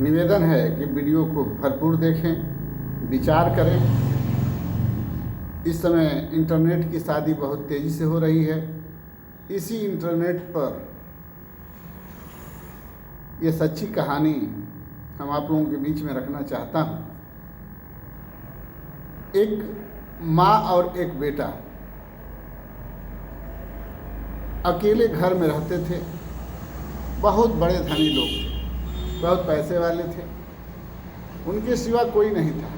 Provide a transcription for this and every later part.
निवेदन है कि वीडियो को भरपूर देखें, विचार करें। इस समय इंटरनेट की शादी बहुत तेज़ी से हो रही है। इसी इंटरनेट पर ये सच्ची कहानी हम आप लोगों के बीच में रखना चाहता हूँ। एक माँ और एक बेटा अकेले घर में रहते थे। बहुत बड़े धनी लोग थे, बहुत पैसे वाले थे, उनके सिवा कोई नहीं था।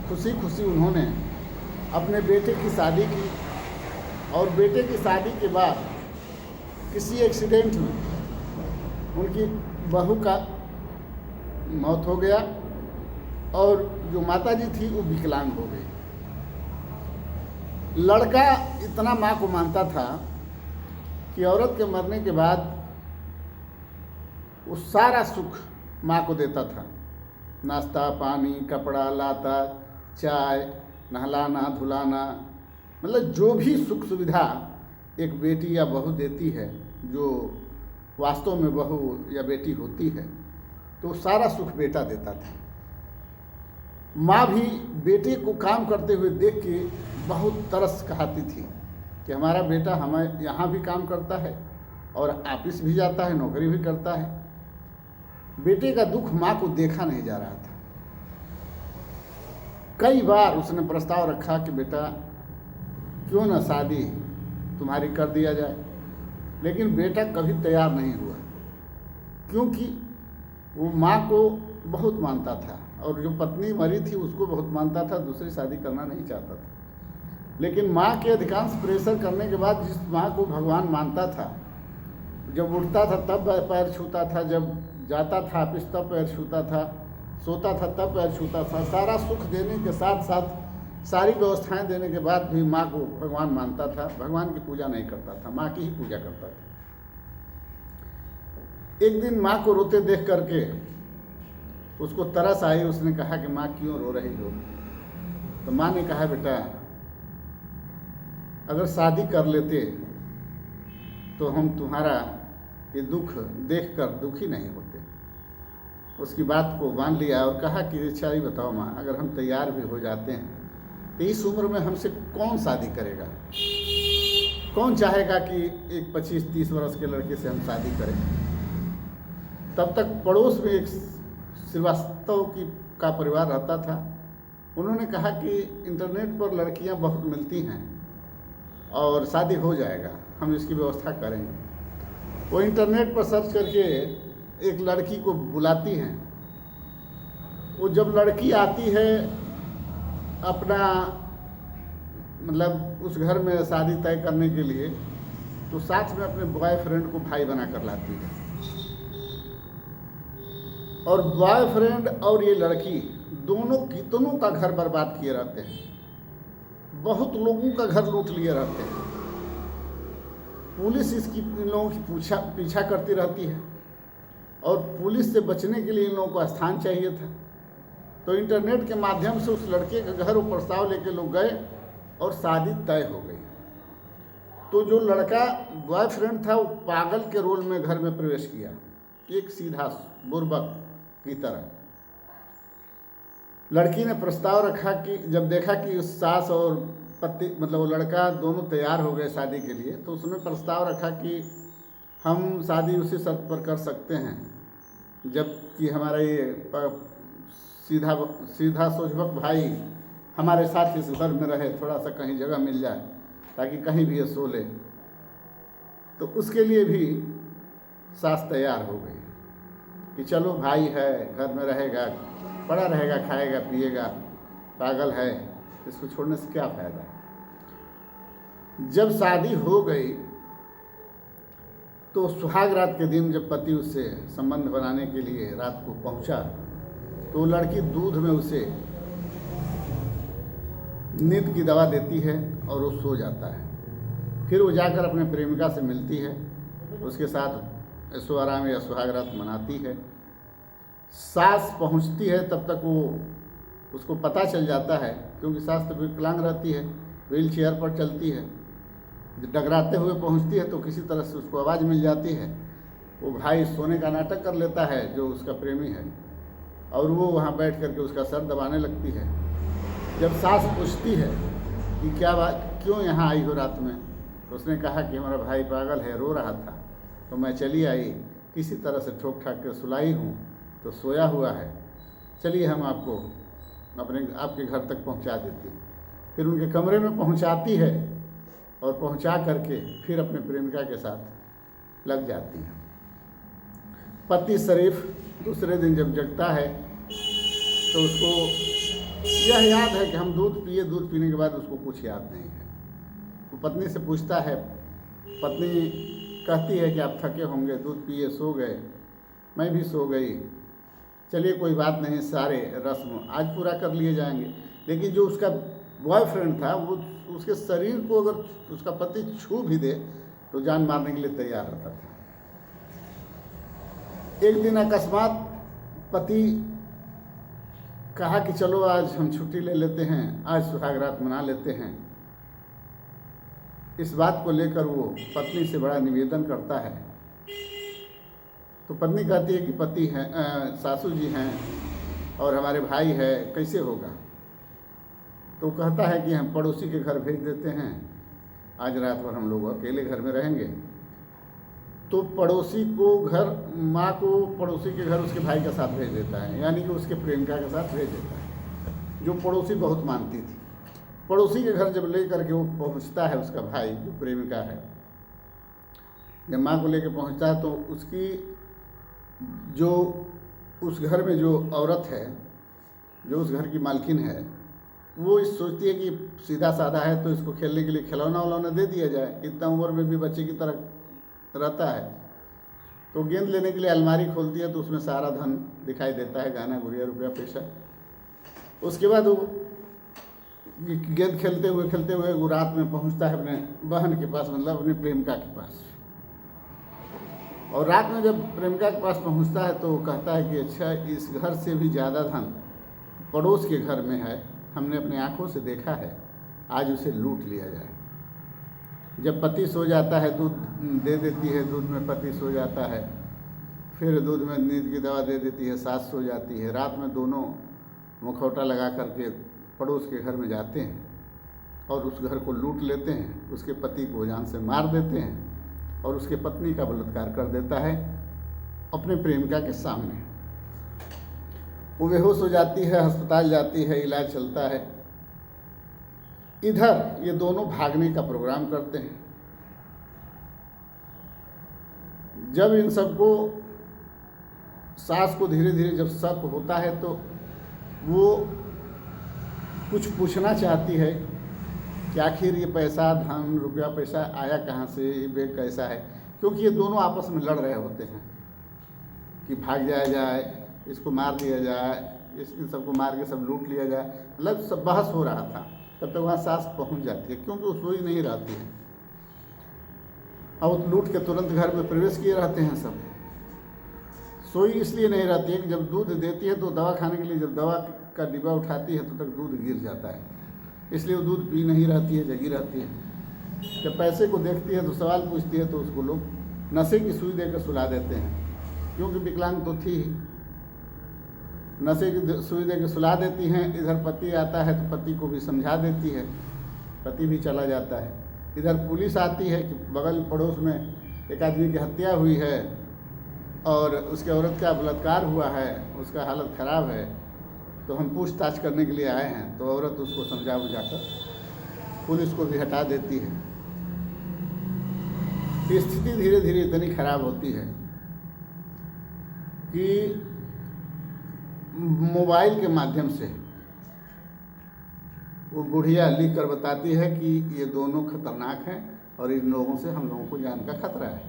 खुशी खुशी उन्होंने अपने बेटे की शादी की और बेटे की शादी के बाद किसी एक्सीडेंट में उनकी बहू का मौत हो गया और जो माताजी थी वो विकलांग हो गई। लड़का इतना माँ को मानता था कि औरत के मरने के बाद वो सारा सुख माँ को देता था। नाश्ता पानी, कपड़ा लाता, चाय, नहलाना धुलाना, मतलब जो भी सुख सुविधा एक बेटी या बहू देती है, जो वास्तव में बहू या बेटी होती है, तो सारा सुख बेटा देता था। माँ भी बेटे को काम करते हुए देख के बहुत तरस खाती थी कि हमारा बेटा हमें यहाँ भी काम करता है और ऑफिस भी जाता है, नौकरी भी करता है। बेटे का दुख माँ को देखा नहीं जा रहा था। कई बार उसने प्रस्ताव रखा कि बेटा क्यों ना शादी तुम्हारी कर दिया जाए, लेकिन बेटा कभी तैयार नहीं हुआ, क्योंकि वो माँ को बहुत मानता था और जो पत्नी मरी थी उसको बहुत मानता था, दूसरी शादी करना नहीं चाहता था। लेकिन माँ के अधिकांश प्रेशर करने के बाद जिस माँ को भगवान मानता था, जब उठता था तब पैर छूता था, जब जाता था ऑफिस तब पैर छूता था, सोता था तब पैर छूता था, सारा सुख देने के साथ साथ सारी व्यवस्थाएं देने के बाद भी माँ को भगवान मानता था। भगवान की पूजा नहीं करता था, माँ की ही पूजा करता था। एक दिन माँ को रोते देख करके उसको तरस आई। उसने कहा कि माँ क्यों रो रही हो? तो माँ ने कहा बेटा अगर शादी कर लेते तो हम तुम्हारा ये दुख देखकर दुखी नहीं होते। उसकी बात को मान लिया और कहा कि अच्छा ही बताओ माँ, अगर हम तैयार भी हो जाते हैं तो इस उम्र में हमसे कौन शादी करेगा? कौन चाहेगा कि एक 25-30 वर्ष के लड़के से हम शादी करें? तब तक पड़ोस में एक श्रीवास्तव का परिवार रहता था। उन्होंने कहा कि इंटरनेट पर लड़कियां बहुत मिलती हैं और शादी हो जाएगा, हम इसकी व्यवस्था करेंगे। वो इंटरनेट पर सर्च करके एक लड़की को बुलाती हैं। वो जब लड़की आती है अपना मतलब उस घर में शादी तय करने के लिए, तो साथ में अपने बॉयफ्रेंड को भाई बना कर लाती है। और बॉयफ्रेंड और ये लड़की दोनों कितनों का घर बर्बाद किए रहते हैं, बहुत लोगों का घर लूट लिए रहते हैं। पुलिस इन लोगों की पीछा करती रहती है और पुलिस से बचने के लिए इन लोगों को स्थान चाहिए था। तो इंटरनेट के माध्यम से उस लड़के के घर वो प्रस्ताव लेके लोग गए और शादी तय हो गई। तो जो लड़का बॉयफ्रेंड था वो पागल के रोल में घर में प्रवेश किया, एक सीधा बुर्बक की तरह। लड़की ने प्रस्ताव रखा कि जब देखा कि उस सास और पति मतलब वो लड़का दोनों तैयार हो गए शादी के लिए, तो उसने प्रस्ताव रखा कि हम शादी उसी शर्त पर कर सकते हैं जबकि हमारा ये सीधा सोचबक भाई हमारे साथ इस घर में रहे, थोड़ा सा कहीं जगह मिल जाए ताकि कहीं भी ये सो ले। तो उसके लिए भी सास तैयार हो गई कि चलो भाई है, घर में रहेगा, पड़ा रहेगा, खाएगा पिएगा, पागल है, इसको छोड़ने से क्या फ़ायदा। जब शादी हो गई तो सुहाग रात के दिन जब पति उससे संबंध बनाने के लिए रात को पहुंचा, तो लड़की दूध में उसे नींद की दवा देती है और वो सो जाता है। फिर वो जाकर अपने प्रेमिका से मिलती है, उसके साथ ऐशो आराम या सुहाग रात मनाती है। सास पहुंचती है तब तक वो उसको पता चल जाता है, क्योंकि सास तो विकलांग रहती है, व्हील चेयर पर चलती है। डगराते हुए पहुंचती है तो किसी तरह से उसको आवाज़ मिल जाती है वो भाई सोने का नाटक कर लेता है जो उसका प्रेमी है, और वो वहाँ बैठ करके उसका सर दबाने लगती है। जब सास पूछती है कि क्या बात, क्यों यहाँ आई हो रात में, तो उसने कहा कि हमारा भाई पागल है, रो रहा था, तो मैं चली आई, किसी तरह से ठोक ठाक कर सुलाई हूँ, तो सोया हुआ है, चलिए हम आपको आपके घर तक पहुँचा देती। फिर उनके कमरे में पहुँचाती है और पहुँचा करके फिर अपने प्रेमिका के साथ लग जाती है। पति शरीफ दूसरे दिन जब जगता है तो उसको यह याद है कि हम दूध पिए, दूध पीने के बाद उसको कुछ याद नहीं है। वो पत्नी से पूछता है, पत्नी कहती है कि आप थके होंगे, दूध पिए सो गए, मैं भी सो गई, चलिए कोई बात नहीं, सारे रस्म आज पूरा कर लिए जाएंगे। लेकिन जो उसका बॉयफ्रेंड था वो उसके शरीर को अगर उसका पति छू भी दे तो जान मारने के लिए तैयार रहता था। एक दिन अकस्मात पति कहा कि चलो आज हम छुट्टी ले लेते हैं, आज सुहाग रात मना लेते हैं। इस बात को लेकर वो पत्नी से बड़ा निवेदन करता है, तो पत्नी कहती है कि पति हैं, सासू जी हैं और हमारे भाई है, कैसे होगा। तो कहता है कि हम पड़ोसी के घर भेज देते हैं, आज रात भर हम लोग अकेले घर में रहेंगे। तो पड़ोसी को घर, माँ को पड़ोसी के घर उसके भाई के साथ भेज देता है, यानी कि उसके प्रेमिका के साथ भेज देता है, जो पड़ोसी बहुत मानती थी। पड़ोसी के घर जब ले करके वो पहुँचता है, उसका भाई जो प्रेमिका है, जब माँ को लेकर पहुँचता है तो उसकी जो उस घर में जो औरत है, जो उस घर की मालकिन है, वो इस सोचती है कि सीधा साधा है तो इसको खेलने के लिए खिलौना उलौना दे दिया जाए, इतना उम्र में भी बच्चे की तरह रहता है। तो गेंद लेने के लिए अलमारी खोलती है तो उसमें सारा धन दिखाई देता है, गहना गुड़िया रुपया पैसा। उसके बाद वो गेंद खेलते हुए वो रात में पहुंचता है अपने बहन के पास, मतलब अपनी प्रेमिका के पास। और रात में जब प्रेमिका के पास पहुंचता है तो वो कहता है कि अच्छा, इस घर से भी ज़्यादा धन पड़ोस के घर में है, हमने अपनी आंखों से देखा है, आज उसे लूट लिया जाए। जब पति सो जाता है, दूध दे देती है, दूध में पति सो जाता है, फिर दूध में नींद की दवा दे देती है, सास सो जाती है। रात में दोनों मुखौटा लगा करके पड़ोस के घर में जाते हैं और उस घर को लूट लेते हैं, उसके पति को जान से मार देते हैं और उसके पत्नी का बलात्कार कर देता है अपने प्रेमिका के सामने। वो बेहोश हो जाती है, अस्पताल जाती है, इलाज चलता है। इधर ये दोनों भागने का प्रोग्राम करते हैं। जब इन सबको सास को धीरे धीरे जब शक होता है तो वो कुछ पूछना चाहती है कि आखिर ये पैसा, धन रुपया पैसा आया कहाँ से, ये बैग कैसा है, क्योंकि ये दोनों आपस में लड़ रहे होते हैं कि भाग जाया जाए, इसको मार दिया जाए, इन सबको मार के सब लूट लिया जाए, मतलब सब बहस हो रहा था। तब तक वहाँ सास पहुँच जाती है, क्योंकि वो सोई नहीं रहती है। अब लूट के तुरंत घर में प्रवेश किए रहते हैं सब। सोई इसलिए नहीं रहती है कि जब दूध देती है तो दवा खाने के लिए जब दवा का डिब्बा उठाती है तो तक दूध गिर जाता है, इसलिए वो दूध पी नहीं रहती है, जगी रहती है। जब पैसे को देखती है तो सवाल पूछती है तो उसको लोग नशे की सुई देकर सुला देते हैं, क्योंकि विकलांग तो थी ही। नशे की सुई देकर सुला देती हैं। इधर पति आता है तो पति को भी समझा देती है, पति भी चला जाता है। इधर पुलिस आती है कि बगल पड़ोस में एक आदमी की हत्या हुई है और उसके औरत का बलात्कार हुआ है, उसका हालत ख़राब है, तो हम पूछताछ करने के लिए आए हैं। तो औरत उसको समझा बुझाकर पुलिस को भी हटा देती है। स्थिति धीरे धीरे इतनी खराब होती है कि मोबाइल के माध्यम से वो बुढ़िया लिख कर बताती है कि ये दोनों खतरनाक हैं और इन लोगों से हम लोगों को जान का खतरा है।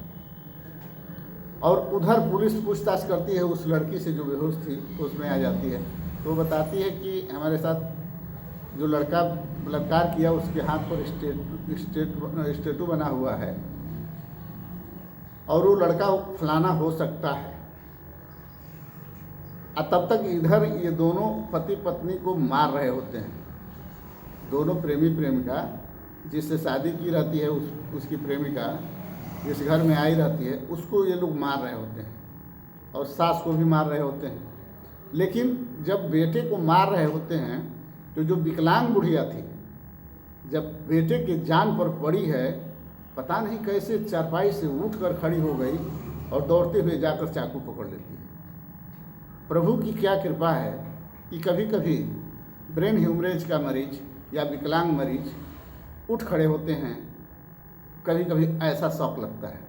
और उधर पुलिस पूछताछ करती है उस लड़की से जो बेहोश थी, उसमें आ जाती है। तो बताती है कि हमारे साथ जो लड़का बलात्कार किया उसके हाथ पर स्टेटू बना हुआ है और वो लड़का फलाना हो सकता है। तब तक इधर ये दोनों पति पत्नी को मार रहे होते हैं। दोनों प्रेमी प्रेमिका जिससे शादी की रहती है उसकी प्रेमिका जिस घर में आई रहती है उसको ये लोग मार रहे होते हैं और सास को भी मार रहे होते हैं। लेकिन जब बेटे को मार रहे होते हैं तो जो विकलांग बुढ़िया थी, जब बेटे के जान पर पड़ी है, पता नहीं कैसे चारपाई से उठकर खड़ी हो गई और दौड़ते हुए जाकर चाकू पकड़ लेती है। प्रभु की क्या कृपा है कि कभी कभी ब्रेन ह्यूमरेज का मरीज या विकलांग मरीज उठ खड़े होते हैं, कभी कभी ऐसा शौक लगता है,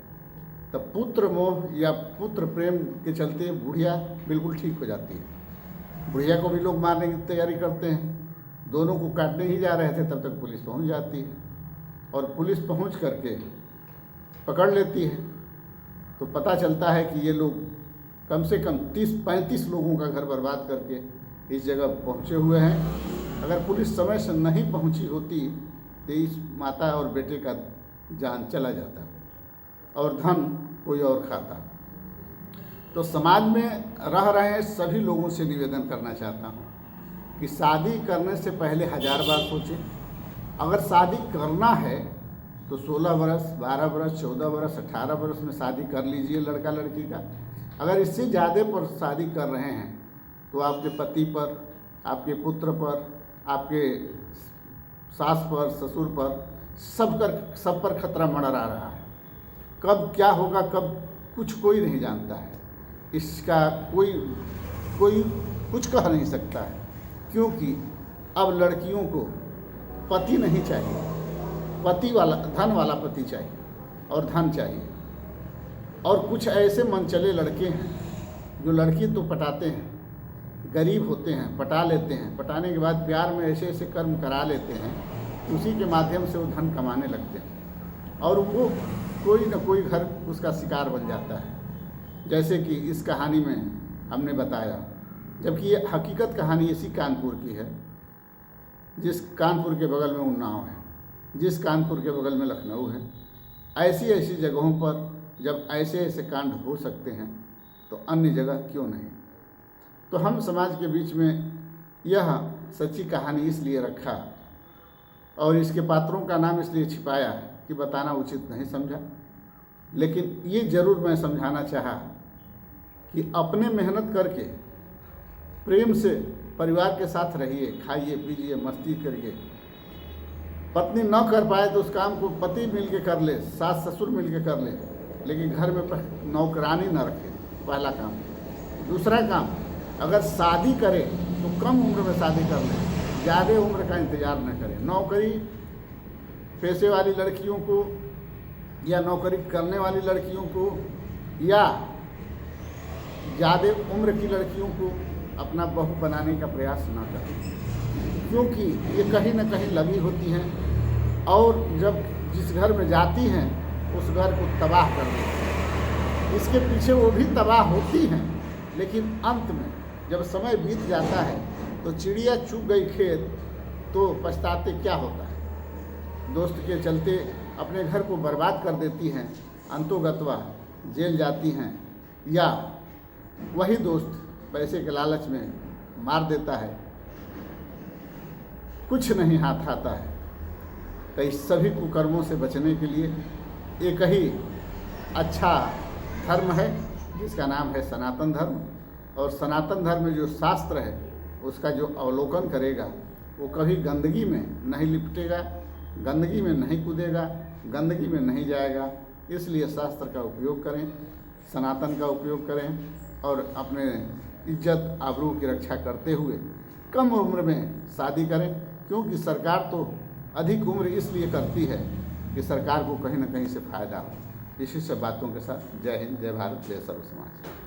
तब पुत्र मोह या पुत्र प्रेम के चलते बुढ़िया बिल्कुल ठीक हो जाती है। बुढ़िया को भी लोग मारने की तैयारी करते हैं, दोनों को काटने ही जा रहे थे, तब तक पुलिस पहुंच जाती है और पुलिस पहुंच करके पकड़ लेती है। तो पता चलता है कि ये लोग कम से कम 30-35 लोगों का घर बर्बाद करके इस जगह पहुंचे हुए हैं। अगर पुलिस समय से नहीं पहुंची होती तो इस माता और बेटे का जान चला जाता और धन कोई और खाता। तो समाज में रह रहे सभी लोगों से निवेदन करना चाहता हूँ कि शादी करने से पहले 1000 बार सोचें। अगर शादी करना है तो 16 बरस, 12 बरस, 14 बरस, 18 बरस में शादी कर लीजिए लड़का लड़की का। अगर इससे ज़्यादा पर शादी कर रहे हैं तो आपके पति पर, आपके पुत्र पर, आपके सास पर, ससुर पर, सब पर खतरा मंडरा रहा है। कब क्या होगा, कब कोई नहीं जानता है। इसका कोई कुछ कह नहीं सकता है, क्योंकि अब लड़कियों को पति नहीं चाहिए, धन वाला पति चाहिए और धन चाहिए। और कुछ ऐसे मनचले लड़के हैं जो लड़की तो पटाते हैं, गरीब होते हैं, पटा लेते हैं, पटाने के बाद प्यार में ऐसे ऐसे कर्म करा लेते हैं, उसी के माध्यम से वो धन कमाने लगते हैं और वो कोई न कोई घर उसका शिकार बन जाता है। जैसे कि इस कहानी में हमने बताया, जबकि ये हकीकत कहानी इसी कानपुर की है, जिस कानपुर के बगल में उन्नाव है, जिस कानपुर के बगल में लखनऊ है। ऐसी जगहों पर जब ऐसे कांड हो सकते हैं तो अन्य जगह क्यों नहीं। तो हम समाज के बीच में यह सच्ची कहानी इसलिए रखा और इसके पात्रों का नाम इसलिए छिपाया कि बताना उचित नहीं समझा। लेकिन ये ज़रूर मैं समझाना चाहा कि अपने मेहनत करके प्रेम से परिवार के साथ रहिए, खाइए पीजिए, मस्ती करिए। पत्नी न कर पाए तो उस काम को पति मिल के कर ले, सास ससुर मिल के कर ले, लेकिन घर में नौकरानी न रखे, पहला काम। दूसरा काम, अगर शादी करे तो कम उम्र में शादी कर ले, ज़्यादा उम्र का इंतज़ार न करें। नौकरी पैसे वाली लड़कियों को या नौकरी करने वाली लड़कियों को या ज़्यादा उम्र की लड़कियों को अपना बहू बनाने का प्रयास ना करें, क्योंकि ये कहीं न कहीं लगी होती हैं और जब जिस घर में जाती हैं उस घर को तबाह कर देती हैं। इसके पीछे वो भी तबाह होती हैं, लेकिन अंत में जब समय बीत जाता है तो चिड़िया चुग गई खेत तो पछताते क्या होता है। दोस्त के चलते अपने घर को बर्बाद कर देती हैं, अंतोगत्वा जेल जाती हैं, या वही दोस्त पैसे के लालच में मार देता है, कुछ नहीं हाथ आता है। तो इस सभी कुकर्मों से बचने के लिए एक ही अच्छा धर्म है जिसका नाम है सनातन धर्म। और सनातन धर्म में जो शास्त्र है उसका जो अवलोकन करेगा वो कभी गंदगी में नहीं लिपटेगा, गंदगी में नहीं कूदेगा, गंदगी में नहीं जाएगा। इसलिए शास्त्र का उपयोग करें, सनातन का उपयोग करें और अपने इज्जत आबरू की रक्षा करते हुए कम उम्र में शादी करें, क्योंकि सरकार तो अधिक उम्र इसलिए करती है कि सरकार को कहीं ना कहीं से फ़ायदा हो। इसी सब बातों के साथ जय हिंद, जय भारत, जय सर्व समाज।